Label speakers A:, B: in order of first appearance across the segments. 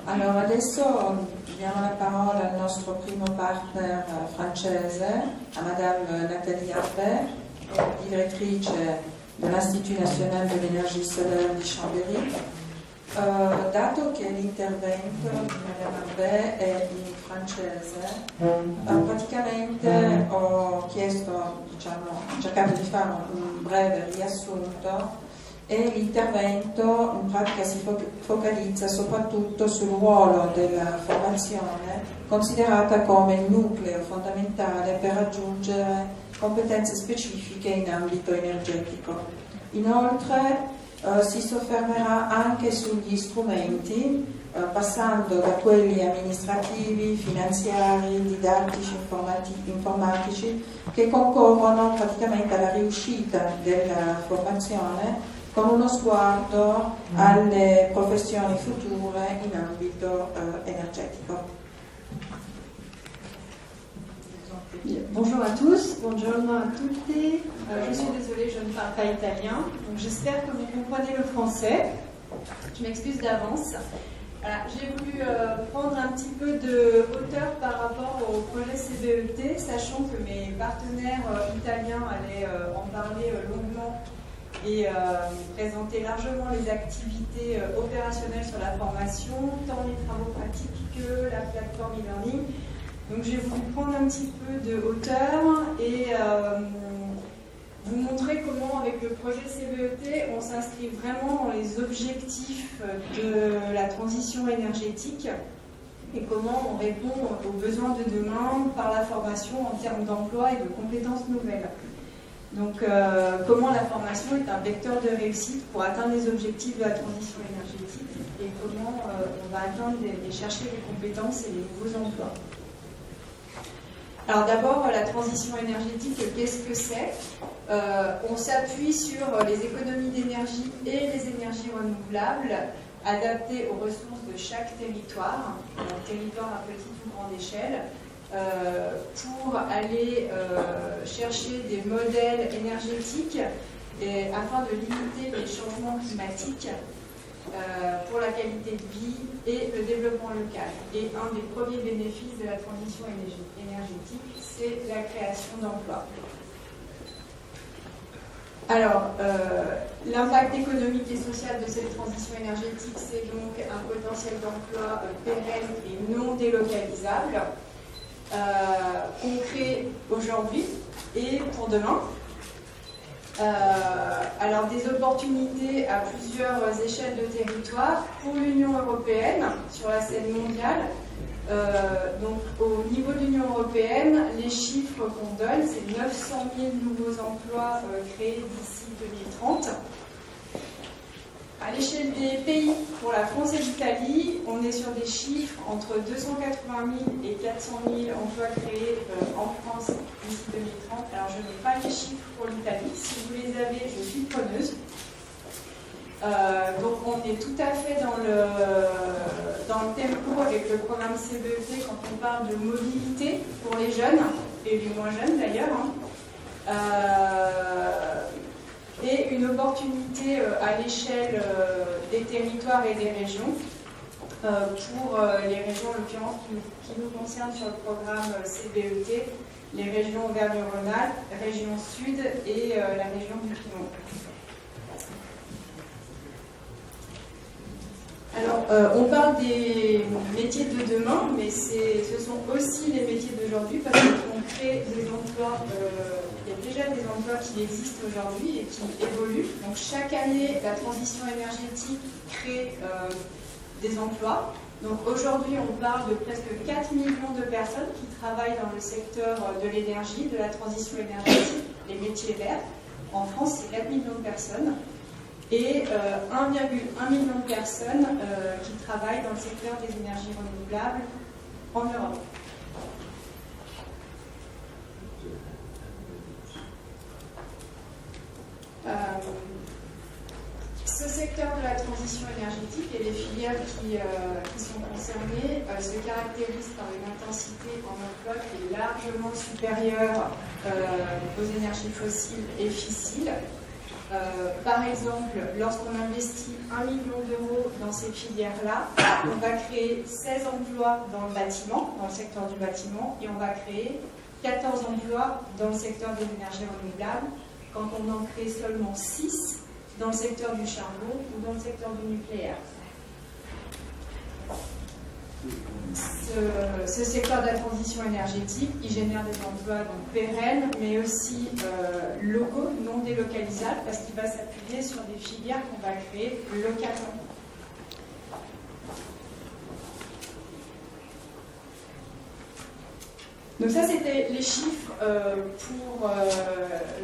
A: Allora, adesso diamo la parola al nostro primo partner francese, a Madame Nathalie Arbet, direttrice dell'Institut National de l'Énergie Solaire di Chambéry. Dato che l'intervento di Madame Arbet è in francese, praticamente ho chiesto, ho cercato di fare un breve riassunto e l'intervento in pratica si focalizza soprattutto sul ruolo della formazione considerata come il nucleo fondamentale per raggiungere competenze specifiche in ambito energetico. Inoltre si soffermerà anche sugli strumenti, passando da quelli amministrativi, finanziari, didattici, informatici, che concorrono praticamente alla riuscita della formazione con uno sguardo alle professioni future in ambito energetico.
B: Bonjour à tous, buongiorno a tutte. Je suis désolée, je ne parle pas italien, donc j'espère que vous comprenez le français. Je m'excuse d'avance. Voilà, j'ai voulu prendre un petit peu de hauteur par rapport au projet CBET, sachant que mes partenaires italiens allaient en parler longuement et présenter largement les activités opérationnelles sur la formation, tant les travaux pratiques que la plateforme e-learning. Donc j'ai voulu prendre un petit peu de hauteur et vous montrer comment, avec le projet CBET, on s'inscrit vraiment dans les objectifs de la transition énergétique et comment on répond aux besoins de demain par la formation en termes d'emploi et de compétences nouvelles. Donc comment la formation est un vecteur de réussite pour atteindre les objectifs de la transition énergétique et comment on va atteindre et chercher les compétences et les nouveaux emplois. Alors d'abord, la transition énergétique, qu'est-ce que c'est ? On s'appuie sur les économies d'énergie et les énergies renouvelables adaptées aux ressources de chaque territoire, territoire à petite ou grande échelle, pour aller chercher des modèles énergétiques afin de limiter les changements climatiques pour la qualité de vie et le développement local. Et un des premiers bénéfices de la transition énergétique, c'est la création d'emplois. Alors, l'impact économique et social de cette transition énergétique, c'est donc un potentiel d'emploi pérenne et non délocalisable, qu'on crée aujourd'hui et pour demain. Alors des opportunités à plusieurs échelles de territoire pour l'Union européenne sur la scène mondiale. Donc au niveau de l'Union européenne, les chiffres qu'on donne, c'est 900 000 nouveaux emplois créés d'ici 2030. À l'échelle des pays, pour la France et l'Italie, on est sur des chiffres entre 280 000 et 400 000 emplois créés en France d'ici 2030. Alors je n'ai pas les chiffres pour l'Italie, si vous les avez, je suis preneuse. Donc on est tout à fait dans le tempo avec le programme CBET quand on parle de mobilité pour les jeunes, et les moins jeunes d'ailleurs. Et une opportunité à l'échelle des territoires et des régions, pour les régions en l'occurrence qui nous concernent sur le programme CBET, les régions Auvergne-Rhône-Alpes, région Sud et la région du Piémont. Alors, on parle des métiers de demain, mais ce sont aussi les métiers d'aujourd'hui parce qu'on crée des emplois, il y a déjà des emplois qui existent aujourd'hui et qui évoluent. Donc chaque année, la transition énergétique crée des emplois. Donc aujourd'hui, on parle de presque 4 millions de personnes qui travaillent dans le secteur de l'énergie, de la transition énergétique, les métiers verts. En France, c'est 4 millions de personnes. Et 1,1 million de personnes qui travaillent dans le secteur des énergies renouvelables en Europe. Ce secteur de la transition énergétique et les filières qui sont concernées se caractérisent par une intensité en emploi qui est largement supérieure aux énergies fossiles et fissiles. Par exemple, lorsqu'on investit 1 million d'euros dans ces filières-là, on va créer 16 emplois dans le bâtiment, dans le secteur du bâtiment, et on va créer 14 emplois dans le secteur de l'énergie renouvelable, quand on en crée seulement 6 dans le secteur du charbon ou dans le secteur du nucléaire. Ce secteur de la transition énergétique, il génère des emplois donc pérennes, mais aussi locaux, non délocalisables, parce qu'il va s'appuyer sur des filières qu'on va créer localement. Donc ça, c'était les chiffres pour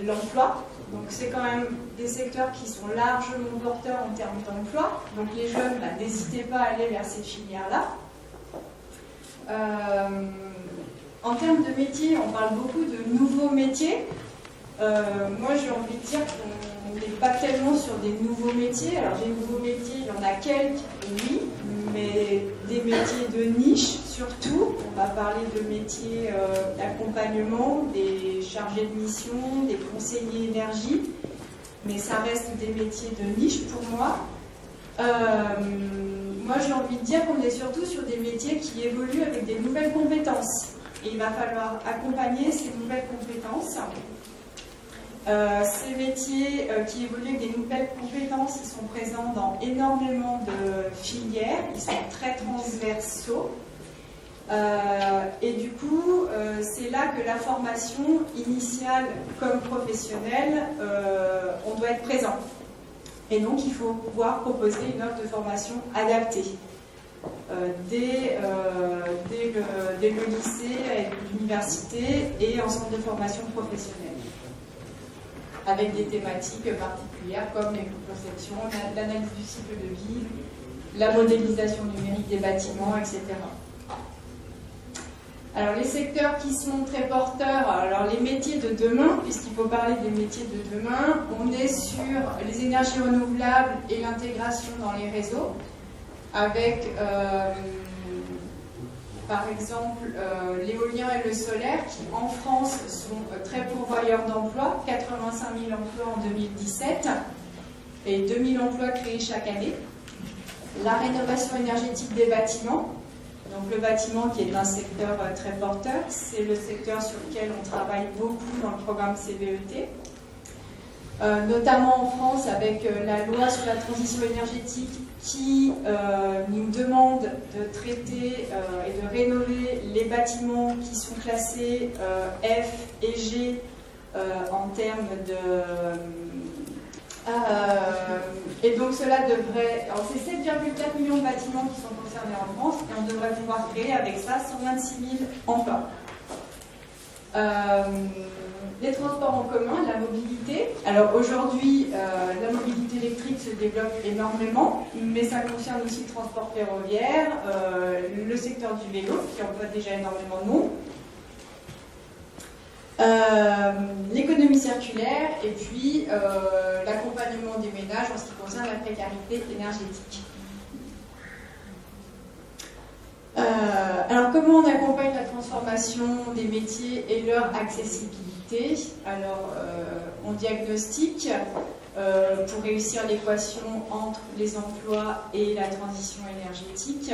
B: l'emploi. Donc c'est quand même des secteurs qui sont largement porteurs en termes d'emploi. Donc les jeunes, n'hésitez pas à aller vers ces filières-là. En termes de métiers, on parle beaucoup de nouveaux métiers. Moi, j'ai envie de dire qu'on n'est pas tellement sur des nouveaux métiers. Alors, des nouveaux métiers, il y en a quelques, oui, mais des métiers de niche surtout. On va parler de métiers d'accompagnement, des chargés de mission, des conseillers énergie, mais ça reste des métiers de niche pour moi. Moi, j'ai envie de dire qu'on est surtout sur des métiers qui évoluent avec des nouvelles compétences. Et il va falloir accompagner ces nouvelles compétences. Ces métiers qui évoluent avec des nouvelles compétences, ils sont présents dans énormément de filières, ils sont très transversaux. Et du coup, c'est là que la formation initiale comme professionnelle, on doit être présent. Et donc, il faut pouvoir proposer une offre de formation adaptée dès le lycée, avec l'université et en centre de formation professionnelle, avec des thématiques particulières comme l'éco-conception, l'analyse du cycle de vie, la modélisation numérique des bâtiments, etc. Alors, les secteurs qui sont très porteurs, alors les métiers de demain, puisqu'il faut parler des métiers de demain, on est sur les énergies renouvelables et l'intégration dans les réseaux, avec, par exemple, l'éolien et le solaire, qui en France sont très pourvoyeurs d'emplois, 85 000 emplois en 2017, et 2 000 emplois créés chaque année. La rénovation énergétique des bâtiments. Donc le bâtiment qui est un secteur très porteur, c'est le secteur sur lequel on travaille beaucoup dans le programme CVET, notamment en France avec la loi sur la transition énergétique qui nous demande de traiter et de rénover les bâtiments qui sont classés F et G en termes de... et donc cela devrait... Alors c'est 7,4 millions de bâtiments qui sont concernés en France et on devrait pouvoir créer avec ça 126 000 emplois. Les transports en commun, la mobilité. Alors aujourd'hui, la mobilité électrique se développe énormément, mais ça concerne aussi le transport ferroviaire, le secteur du vélo qui emploie déjà énormément de monde. L'économie circulaire et puis l'accompagnement des ménages en ce qui concerne la précarité énergétique. Alors comment on accompagne la transformation des métiers et leur accessibilité? Alors on diagnostique pour réussir l'équation entre les emplois et la transition énergétique.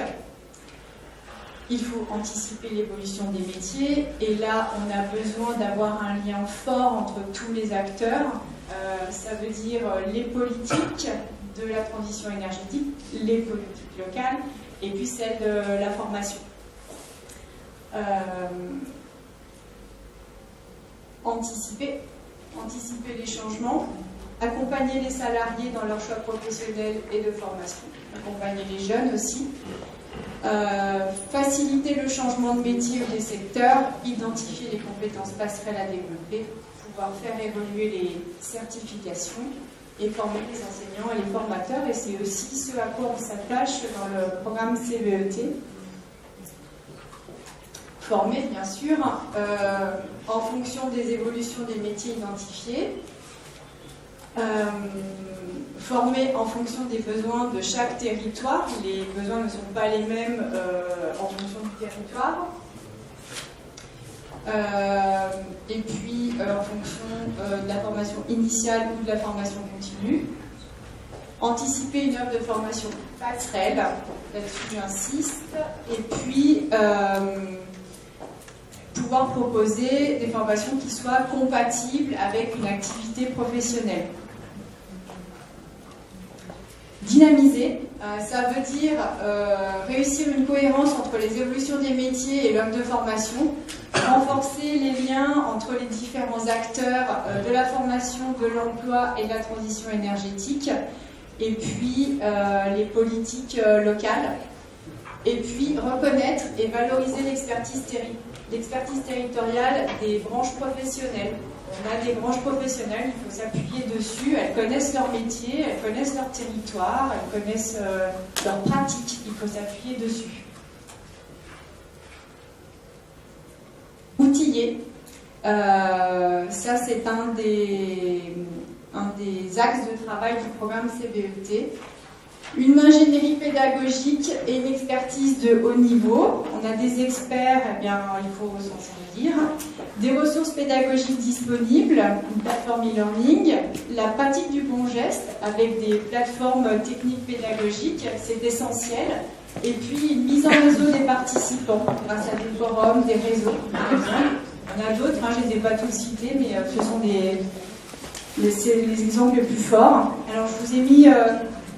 B: Il faut anticiper l'évolution des métiers et là on a besoin d'avoir un lien fort entre tous les acteurs. Ça veut dire les politiques de la transition énergétique, les politiques locales et puis celle de la formation. Anticiper les changements, accompagner les salariés dans leur choix professionnel et de formation, accompagner les jeunes aussi. Faciliter le changement de métier ou des secteurs, identifier les compétences passerelles à développer, pouvoir faire évoluer les certifications et former les enseignants et les formateurs. Et c'est aussi ce à quoi on s'attache dans le programme CVET. Former, bien sûr, en fonction des évolutions des métiers identifiés. Former en fonction des besoins de chaque territoire. Les besoins ne sont pas les mêmes en fonction du territoire. et puis en fonction de la formation initiale ou de la formation continue. Anticiper une offre de formation passerelle, là-dessus j'insiste, et puis pouvoir proposer des formations qui soient compatibles avec une activité professionnelle. Dynamiser, ça veut dire réussir une cohérence entre les évolutions des métiers et l'offre de formation, renforcer les liens entre les différents acteurs de la formation, de l'emploi et de la transition énergétique, et puis les politiques locales, et puis reconnaître et valoriser l'expertise territoriale des branches professionnelles. On a des branches professionnelles, il faut s'appuyer dessus, elles connaissent leur métier, elles connaissent leur territoire, elles connaissent leurs pratiques, il faut s'appuyer dessus. Outiller, ça c'est un des axes de travail du programme CBET. Une ingénierie pédagogique et une expertise de haut niveau. On a des experts, eh bien, il faut s'en servir. Des ressources pédagogiques disponibles, une plateforme e-learning, la pratique du bon geste avec des plateformes techniques pédagogiques, c'est essentiel. Et puis une mise en réseau des participants grâce à des forums, des réseaux, par exemple. Il y en a d'autres, je ne les ai pas tous cités, mais ce sont les exemples les plus forts. Alors je vous ai mis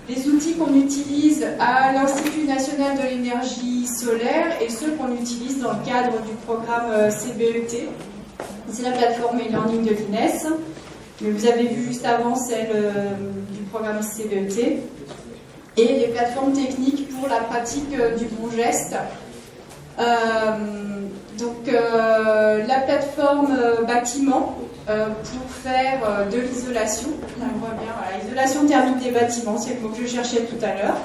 B: les outils qu'on utilise à l'Institut national de l'énergie solaire et ceux qu'on utilise dans le cadre du programme CBET. C'est la plateforme e-learning de l'INES, mais vous avez vu juste avant celle du programme CBET, et les plateformes techniques pour la pratique du bon geste. La plateforme bâtiment pour faire de l'isolation. Là, on voit bien, voilà, isolation thermique des bâtiments, c'est le mot que je cherchais tout à l'heure.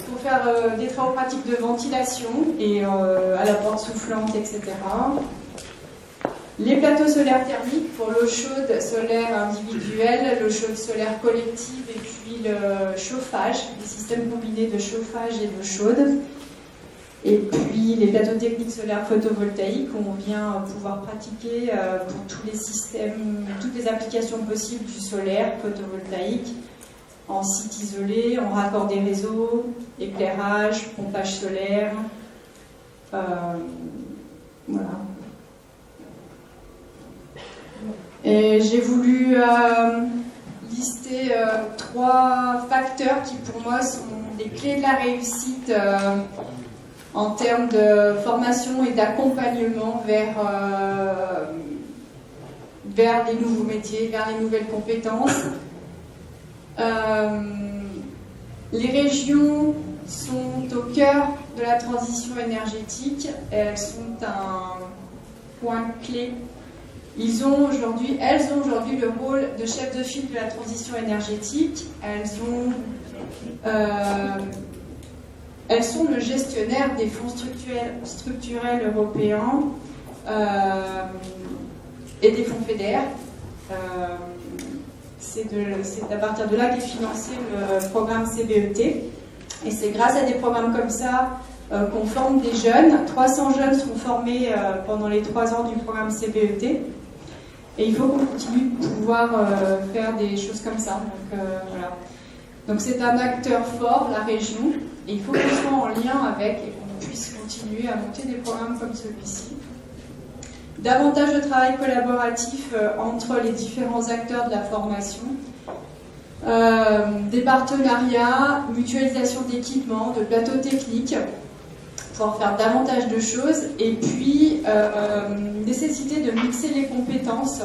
B: Pour faire des travaux pratiques de ventilation et à la porte soufflante, etc. Les plateaux solaires thermiques pour l'eau chaude solaire individuelle, l'eau chaude solaire collective et puis le chauffage, les systèmes combinés de chauffage et d'eau chaude. Et puis les plateaux techniques solaires photovoltaïques qu'on vient pouvoir pratiquer pour tous les systèmes, toutes les applications possibles du solaire photovoltaïque, en site isolé, en raccord des réseaux, éclairage, pompage solaire, voilà. Et j'ai voulu lister 3 facteurs qui pour moi sont les clés de la réussite en termes de formation et d'accompagnement vers les nouveaux métiers, vers les nouvelles compétences. Les régions sont au cœur de la transition énergétique. Elles sont un point clé. Elles ont aujourd'hui le rôle de chef de file de la transition énergétique. Elles sont le gestionnaire des fonds structurels européens et des fonds FEDER. C'est à partir de là qu'est financé le programme CBET. Et c'est grâce à des programmes comme ça qu'on forme des jeunes. 300 jeunes seront formés pendant les 3 ans du programme CBET. Et il faut qu'on continue de pouvoir faire des choses comme ça. Voilà. Donc c'est un acteur fort, la région, et il faut qu'on soit en lien avec et qu'on puisse continuer à monter des programmes comme celui-ci. Davantage de travail collaboratif entre les différents acteurs de la formation, des partenariats, mutualisation d'équipements, de plateaux techniques, pouvoir faire davantage de choses, et puis nécessité de mixer les compétences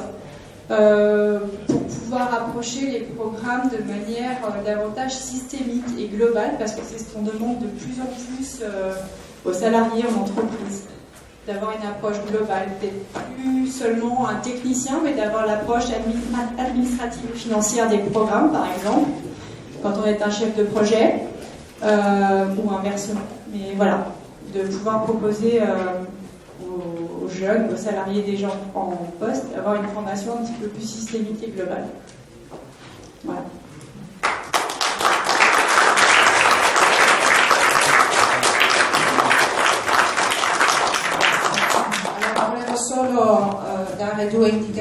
B: pour pouvoir approcher les programmes de manière davantage systémique et globale, parce que c'est ce qu'on demande de plus en plus aux salariés en entreprise, d'avoir une approche globale, peut-être plus seulement un technicien, mais d'avoir l'approche administrative et financière des programmes, par exemple, quand on est un chef de projet, ou inversement. Mais voilà, de pouvoir proposer aux jeunes, aux salariés des gens en poste, avoir une formation un petit peu plus systémique et globale. Voilà.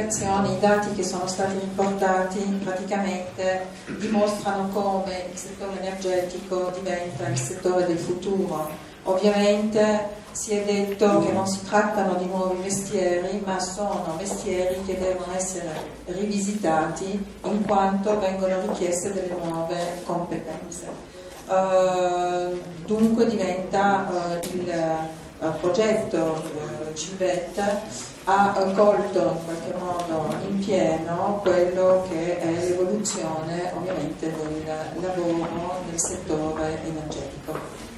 A: indicazioni, i dati che sono stati riportati praticamente dimostrano come il settore energetico diventa il settore del futuro. Ovviamente si è detto che non si trattano di nuovi mestieri, ma sono mestieri che devono essere rivisitati in quanto vengono richieste delle nuove competenze. Dunque diventa il progetto CIVET ha colto in qualche modo in pieno quello che è l'evoluzione ovviamente del lavoro nel settore energetico.